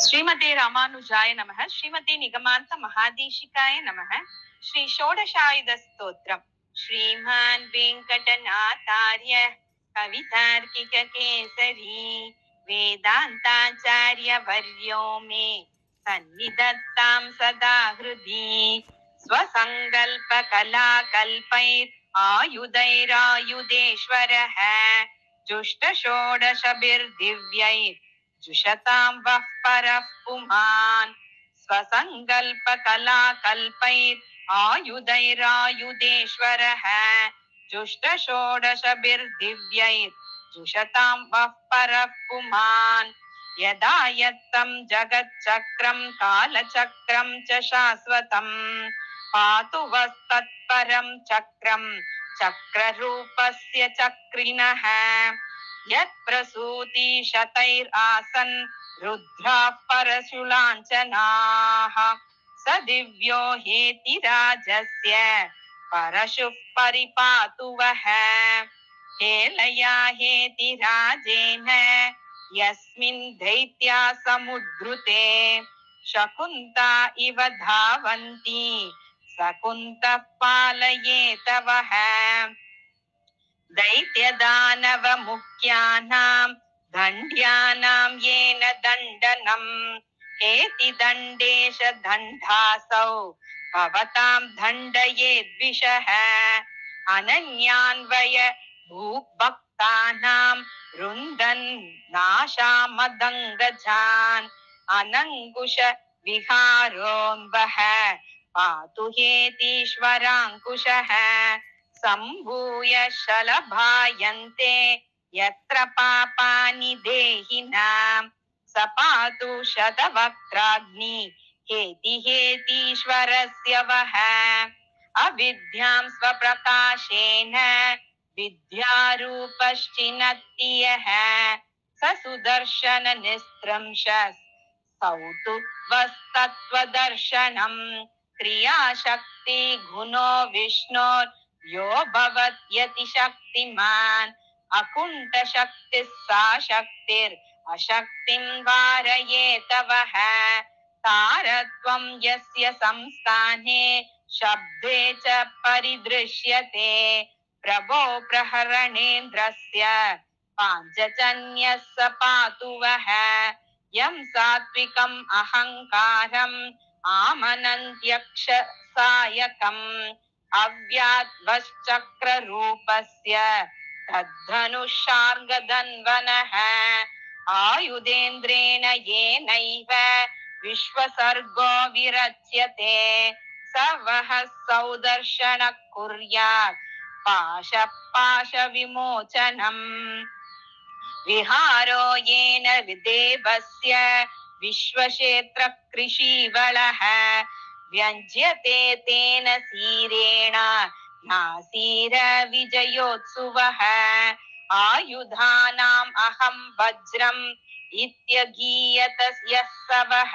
श्रीमते रामानुजाय नमः। श्रीमते निगमान्त महादेशिकाय नमः। श्री षोडशायुध स्तोत्रम्। श्रीमान् वेंकटनाथार्य कवितार्किक केसरी वेदांताचार्य वर्यो मे सन्निधत्तां सदा हृदि स्वसंकल्प कला कल्पैर् आयुधैरायुधेश्वरः जुष्ट षोडशभिर्दिव्यैर् जुषतां वः परः पुमान् स्वसंकल्प कला कल्पैर् आयुधैरायुधेश्वरः जुष्ट षोडशभिर्दिव्यैर् जुषतां वः परः पुमान् यदा यत्तं जगच्चक्रं कालचक्रं च शाश्वतं पातु वस्तत्परं चक्रं चक्ररूपस्य चक्रिणः यत्प्रसूति शतैरासन् रुद्राः परशुलाञ्छनाः स दिव्यो हेतिराजस्य परशुः परिपातु वः हेलया हेतिराजेन यस्मिन् दैत्या समुद्धृते शकुन्ता इव धावन्ति शकुन्तः पालयेत वः दैत्यदानव मुख्यानां दण्ड्यानां येन दण्डनं हेतिदण्डेश दण्डासौ भवतां दण्डयेद्विषः अनन्यान्वय भूभक्तानां रुन्दन् नाशामदङ्गजान् अनङ्कुश विहारोऽम्बः पातु हेतीश्वराङ्कुशः सम्भूय शलभायन्ते यत्र पापानि देहिनां स पातु शतवक्त्राग्नि हेतीश्वरस्य वः अविद्यां स्वप्रकाशेन विद्यारूपश्चिनत्ति यः स सुदर्शन निस्त्रंशस्तौतु वस्तत्वदर्शनं क्रियाशक्ति गुणो विष्णोर् यो भवत्यति शक्तिमान् अकुण्ठ शक्तिः सा शक्तिर् अशक्तिं वारयेत वः तारत्वं यस्य संस्थाने शब्दे च परिदृश्यते प्रभो प्रहरणेन्द्रस्य पाञ्चजन्यः स पातु वः यं सात्विकम् अहङ्कारम् आमनन्त्यक्षसायकम् अव्याद्वश्चक्ररूपस्य तद्धनुषार्गधन्वनः आयुधेन्द्रेण येनैव विश्वसर्गो विरच्यते स वः सौदर्शनः कुर्यात् पाशविमोचनम् विहारो येन देवस्य विश्वक्षेत्र कृषीवलः व्यञ्ज्यते तेन सीरेण नासीर विजयोत्सुवः आयुधानाम् अहं वज्रम् इत्यगीयत यः स वः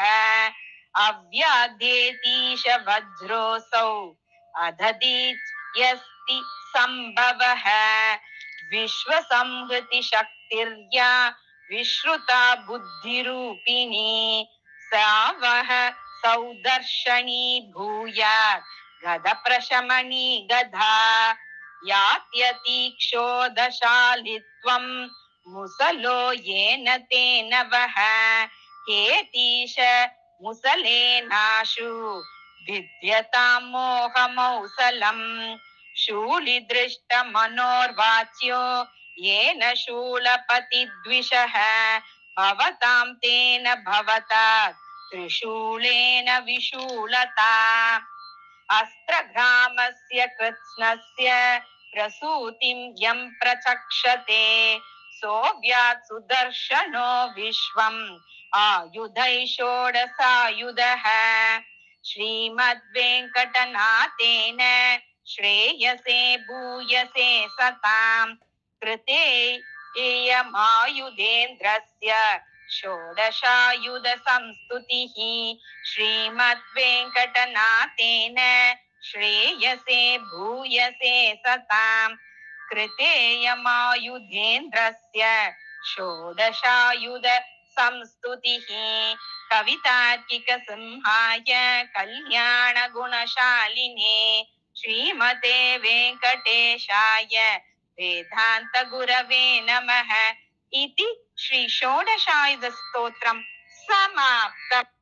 अव्याद्येतीश वज्रोऽसौ अदधीत् यस्ति सम्भवः विश्वसंहृति शक्तिर्या विश्रुता बुद्धिरूपिणी सा वः सौदर्शनी भूयात् गदप्रशमनी गधा यात्यतीक्षोदशालित्वं मुसलो येन तेन वः हेतीश मुसलेनाशु भिद्यतां मोहमौसलम् शूलिदृष्टमनोर्वाच्यो येन शूलपतिद्विषः भवतां तेन भवता त्रिशूलेन विशूलता अस्त्रग्रामस्य कृत्स्नस्य प्रसूतिं यं प्रचक्षते सोऽव्यात् सुदर्शनो विश्वम् आयुधै षोडशायुधः श्रीमद्वेङ्कटनाथेन श्रेयसे भूयसे सतां कृते एयमायुधेन्द्रस्य षोडशायुध संस्तुतिः श्रीमद्वेङ्कटनाथेन श्रेयसे भूयसे सतां कृतेयमायुधेन्द्रस्य षोडशायुध संस्तुतिः कवितार्किकसिंहाय कल्याणगुणशालिने श्रीमते वेङ्कटेशाय वेदान्तगुरवे नमः इति श्री षोडशायुधस्तोत्रम् समाप्तम्।